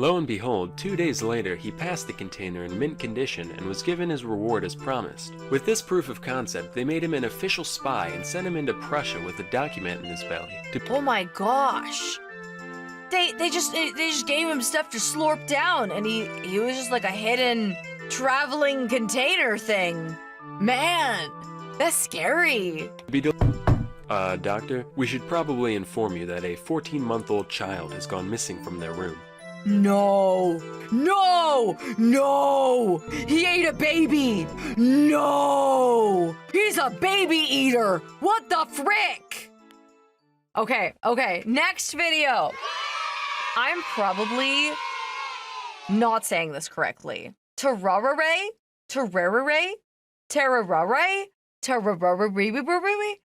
Lo and behold, 2 days later, he passed the container in mint condition and was given his reward as promised. With this proof of concept, they made him an official spy and sent him into Prussia with a document in his belly. Oh my gosh. They just gave him stuff to slurp down, and he was just like a hidden traveling container thing. Man, that's scary. Doctor, we should probably inform you that a 14-month-old child has gone missing from their room. No! No! No! He ate a baby! No! He's a baby eater! What the frick? Okay, next video. I'm probably not saying this correctly. Tarrare? Tarrare? Tararre? Tararre? Tararre?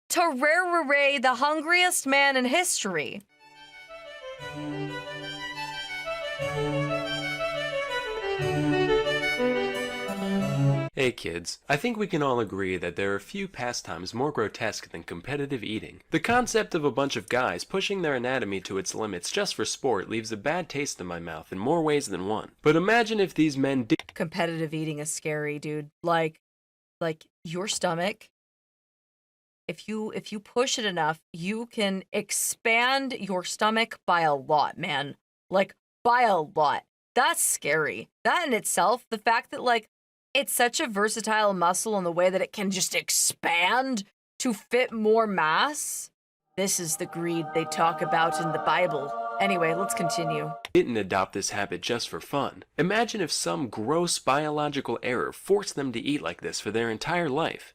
Tarrare, the hungriest man in history. Hey kids, I think we can all agree that there are few pastimes more grotesque than competitive eating. The concept of a bunch of guys pushing their anatomy to its limits just for sport leaves a bad taste in my mouth in more ways than one. But imagine if these men did— Competitive eating is scary, dude. Like your stomach, if you push it enough, you can expand your stomach by a lot, man. Like, by a lot. That's scary. That in itself, the fact that, like, it's such a versatile muscle in the way that it can just expand to fit more mass. This is the greed they talk about in the Bible. Anyway, let's continue. Didn't adopt this habit just for fun. Imagine if some gross biological error forced them to eat like this for their entire life.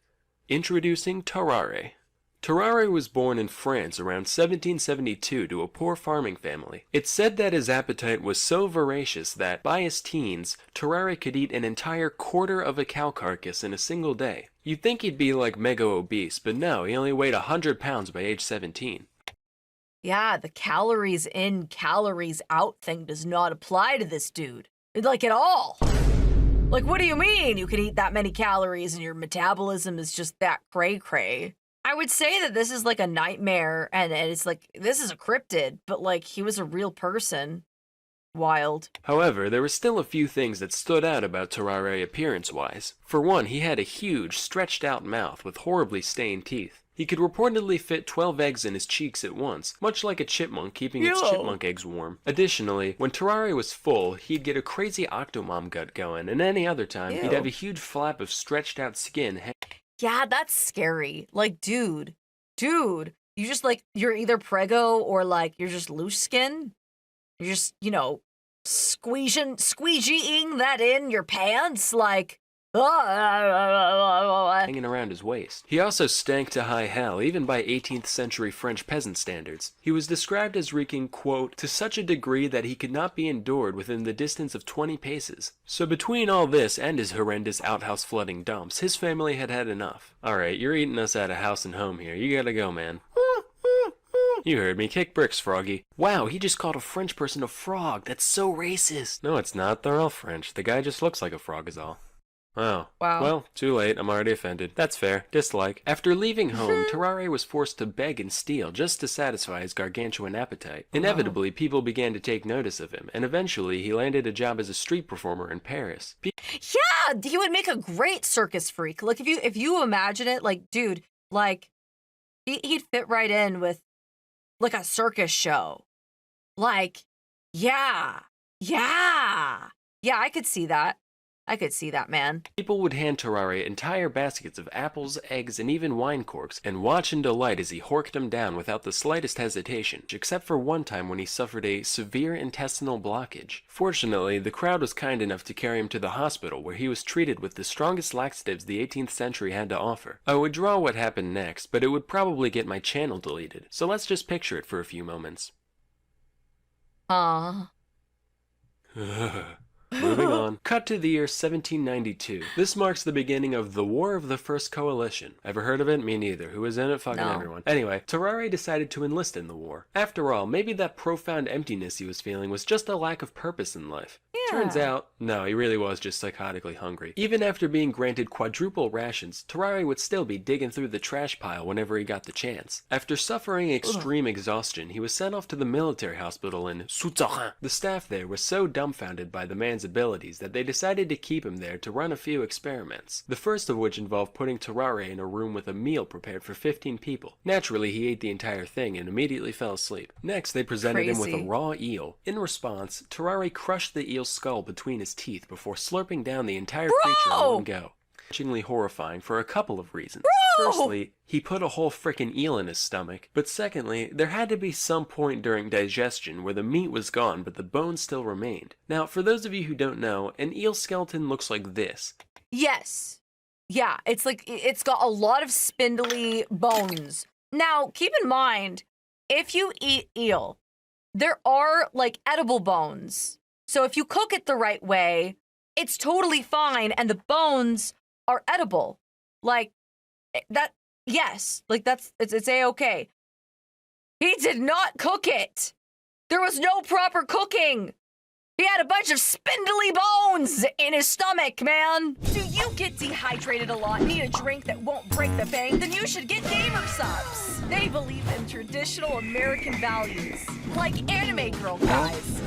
Introducing Tarrare. Tarrare was born in France around 1772 to a poor farming family. It's said that his appetite was so voracious that, by his teens, Tarrare could eat an entire quarter of a cow carcass in a single day. You'd think he'd be like mega obese, but no, he only weighed 100 pounds by age 17. Yeah, the calories in, calories out thing does not apply to this dude. Like, at all. Like, what do you mean you can eat that many calories and your metabolism is just that cray-cray? I would say that this is like a nightmare, and it's like, this is a cryptid, but like, he was a real person. Wild. However, there were still a few things that stood out about Tarrare appearance-wise. For one, he had a huge, stretched-out mouth with horribly stained teeth. He could reportedly fit 12 eggs in his cheeks at once, much like a chipmunk keeping its chipmunk eggs warm. Additionally, when Tarrare was full, he'd get a crazy octomom gut going, and any other time, he'd have a huge flap of stretched-out skin. Yeah, that's scary. Like, dude, you just like, you're either preggo or like, you're just loose skin. You're just, you know, squeegeeing that in your pants, like, hanging around his waist. He also stank to high hell, even by 18th century French peasant standards. He was described as reeking, quote, to such a degree that he could not be endured within the distance of 20 paces. So between all this and his horrendous outhouse flooding dumps, his family had had enough. Alright, you're eating us out of house and home here. You gotta go, man. You heard me. Kick bricks, Froggy. Wow, he just called a French person a frog. That's so racist. No, it's not. They're all French. The guy just looks like a frog is all. Oh. Wow. Well, too late. I'm already offended. That's fair. Dislike. After leaving home, Tarrare was forced to beg and steal just to satisfy his gargantuan appetite. Inevitably, people began to take notice of him, and eventually he landed a job as a street performer in Paris. Yeah, he would make a great circus freak. Like, if you imagine it, like, dude, like, he'd fit right in with, like, a circus show. Like, yeah, I could see that. I could see that, man. People would hand Tarrare entire baskets of apples, eggs, and even wine corks, and watch in delight as he horked them down without the slightest hesitation, except for one time when he suffered a severe intestinal blockage. Fortunately, the crowd was kind enough to carry him to the hospital, where he was treated with the strongest laxatives the 18th century had to offer. I would draw what happened next, but it would probably get my channel deleted, so let's just picture it for a few moments. Moving on. Cut to the year 1792. This marks the beginning of the War of the First Coalition. Ever heard of it? Me neither. Who was in it? Fucking everyone. Anyway, Tarrare decided to enlist in the war. After all, maybe that profound emptiness he was feeling was just a lack of purpose in life. Turns out, no, he really was just psychotically hungry. Even after being granted quadruple rations, Tarrare would still be digging through the trash pile whenever he got the chance. After suffering extreme exhaustion, he was sent off to the military hospital in Tarrare. The staff there was so dumbfounded by the man's abilities that they decided to keep him there to run a few experiments. The first of which involved putting Tarrare in a room with a meal prepared for 15 people. Naturally, he ate the entire thing and immediately fell asleep. Next, they presented him with a raw eel. In response, Tarrare crushed the eel's skull between his teeth before slurping down the entire creature in one go. Shockingly horrifying for a couple of reasons. Firstly, he put a whole frickin' eel in his stomach. But secondly, there had to be some point during digestion where the meat was gone but the bones still remained. Now, for those of you who don't know, an eel skeleton looks like this. Yes. Yeah, it's like, it's got a lot of spindly bones. Now, keep in mind, if you eat eel, there are like edible bones. So if you cook it the right way, it's totally fine and the bones are edible. Like that, yes, like it's A-okay. He did not cook it. There was no proper cooking. He had a bunch of spindly bones in his stomach, man. Do you get dehydrated a lot, need a drink that won't break the bank? Then you should get Gamersupps. They believe in traditional American values, like anime girl guys.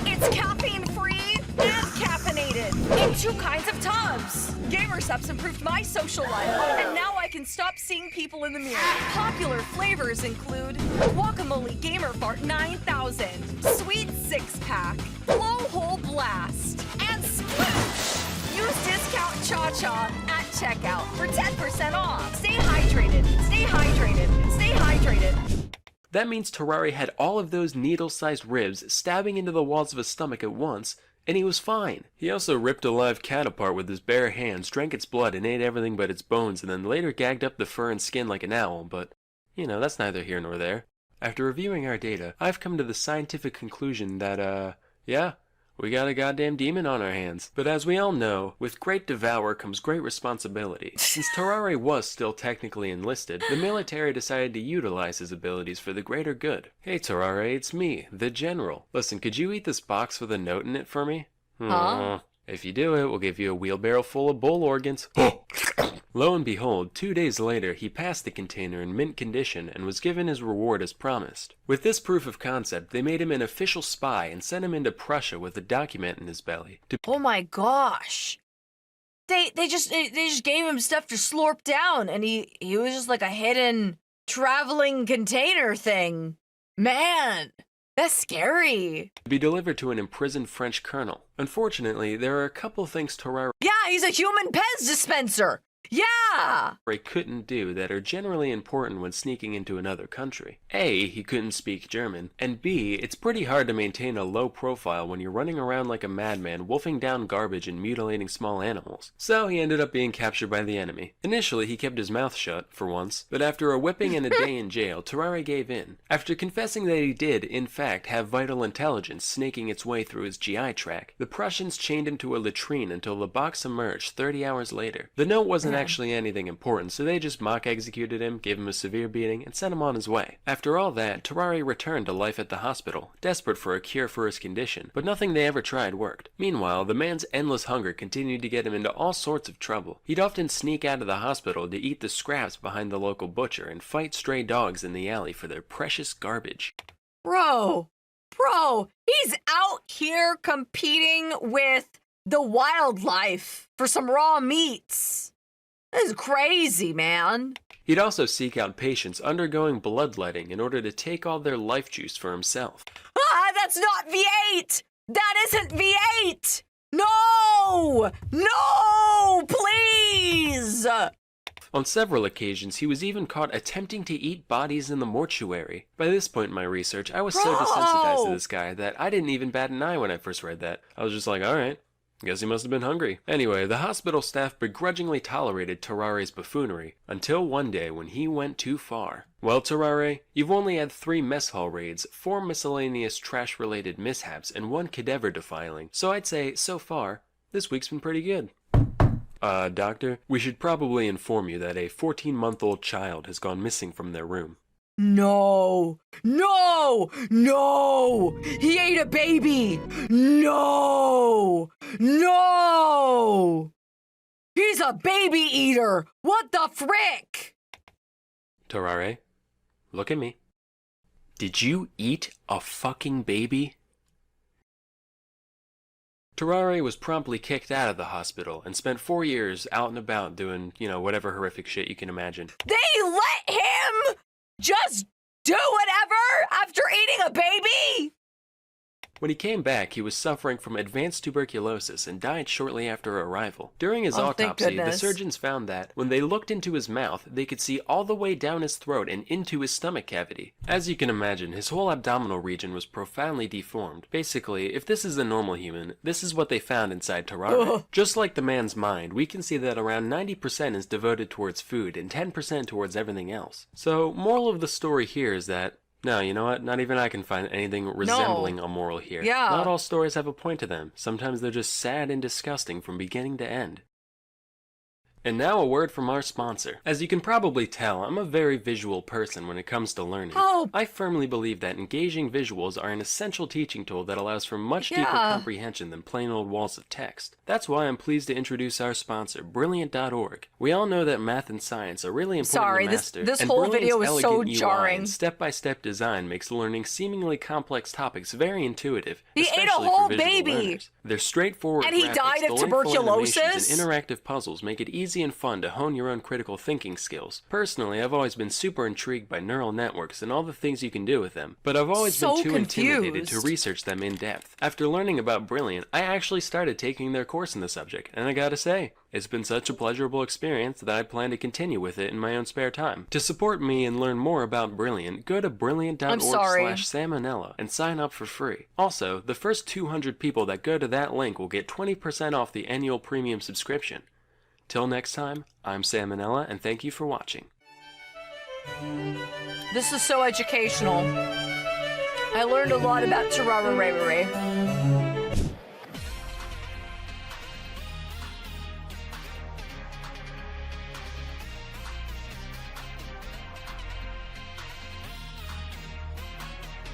It's caffeine-free and caffeinated in 2 kinds of tubs. Gamersupps improved my social life, and now I can stop seeing people in the mirror. Popular flavors include Guacamole Gamer Fart 9000, Sweet 6-Pack, Blowhole Blast, and Sploosh. Use discount ChaCha at checkout for 10% off. Stay hydrated, stay hydrated, stay hydrated. That means Tarrare had all of those needle-sized ribs stabbing into the walls of his stomach at once, and he was fine. He also ripped a live cat apart with his bare hands, drank its blood, and ate everything but its bones, and then later gagged up the fur and skin like an owl, but, you know, that's neither here nor there. After reviewing our data, I've come to the scientific conclusion that, yeah, we got a goddamn demon on our hands. But as we all know, with great devour comes great responsibility. Since Tarrare was still technically enlisted, the military decided to utilize his abilities for the greater good. Hey Tarrare, it's me, the General. Listen, could you eat this box with a note in it for me? Huh? If you do it, we'll give you a wheelbarrow full of bull organs. Lo and behold, 2 days later, he passed the container in mint condition and was given his reward as promised. With this proof of concept, they made him an official spy and sent him into Prussia with a document in his belly. Oh my gosh. They just gave him stuff to slurp down, and he was just like a hidden traveling container thing. Man, that's scary. To be delivered to an imprisoned French colonel. Unfortunately, there are a couple things Tarrare Yeah, he's a human Pez dispenser. Yeah! couldn't do that are generally important when sneaking into another country. A, he couldn't speak German, and B, it's pretty hard to maintain a low profile when you're running around like a madman, wolfing down garbage and mutilating small animals. So he ended up being captured by the enemy. Initially, he kept his mouth shut, for once, but after a whipping and a day in jail, Tarrare gave in. After confessing that he did, in fact, have vital intelligence snaking its way through his GI tract, the Prussians chained him to a latrine until the box emerged 30 hours later. The note wasn't actually anything important, so they just mock executed him, gave him a severe beating, and sent him on his way. After all that, Tarrare returned to life at the hospital, desperate for a cure for his condition, but nothing they ever tried worked. Meanwhile, the man's endless hunger continued to get him into all sorts of trouble. He'd often sneak out of the hospital to eat the scraps behind the local butcher and fight stray dogs in the alley for their precious garbage. Bro, he's out here competing with the wildlife for some raw meats. This is crazy, man. He'd also seek out patients undergoing bloodletting in order to take all their life juice for himself. Ah, that's not V8! That isn't V8! No! No! Please! On several occasions, he was even caught attempting to eat bodies in the mortuary. By this point in my research, I was so desensitized to this guy that I didn't even bat an eye when I first read that. I was just like, alright. Guess he must have been hungry. Anyway, the hospital staff begrudgingly tolerated Tarrare's buffoonery, until one day when he went too far. Well, Tarrare, you've only had 3 mess hall raids, 4 miscellaneous trash-related mishaps, and 1 cadaver defiling, so I'd say, so far, this week's been pretty good. Doctor, we should probably inform you that a 14-month-old child has gone missing from their room. No! No! No! He ate a baby! No! No! He's a baby eater! What the frick? Tarrare, look at me. Did you eat a fucking baby? Tarrare was promptly kicked out of the hospital and spent 4 years out and about doing, whatever horrific shit you can imagine. They let him just do whatever after eating a baby? When he came back, he was suffering from advanced tuberculosis and died shortly after arrival. During his Thank autopsy, the goodness. surgeons found that, when they looked into his mouth, they could see all the way down his throat and into his stomach cavity. As you can imagine, his whole abdominal region was profoundly deformed. Basically, if this is a normal human, this is what they found inside Tarrare. Just like the man's mind, we can see that around 90% is devoted towards food and 10% towards everything else. So, moral of the story here is that, no, you know what? Not even I can find anything resembling a moral here. Yeah. Not all stories have a point to them. Sometimes they're just sad and disgusting from beginning to end. And now a word from our sponsor. As you can probably tell, I'm a very visual person when it comes to learning. Oh. I firmly believe that engaging visuals are an essential teaching tool that allows for much deeper comprehension than plain old walls of text. That's why I'm pleased to introduce our sponsor, Brilliant.org. We all know that math and science are really important to master. This and whole Brilliant's video is so elegant UI jarring. and step-by-step design makes learning seemingly complex topics very intuitive. He ate a especially whole for visual baby. learners. Their straightforward And he graphics, died of delightful animations, tuberculosis? and interactive puzzles make it easy and fun to hone your own critical thinking skills. Personally, I've always been super intrigued by neural networks and all the things you can do with them, but I've always been too intimidated to research them in depth. After learning about Brilliant, I actually started taking their course in the subject, and I gotta say, it's been such a pleasurable experience that I plan to continue with it in my own spare time. To support me and learn more about Brilliant, go to brilliant.org/salmonella and sign up for free. Also, the first 200 people that go to that link will get 20% off the annual premium subscription. Till next time, I'm Salmonella, and thank you for watching. This is so educational. I learned a lot about Tararre.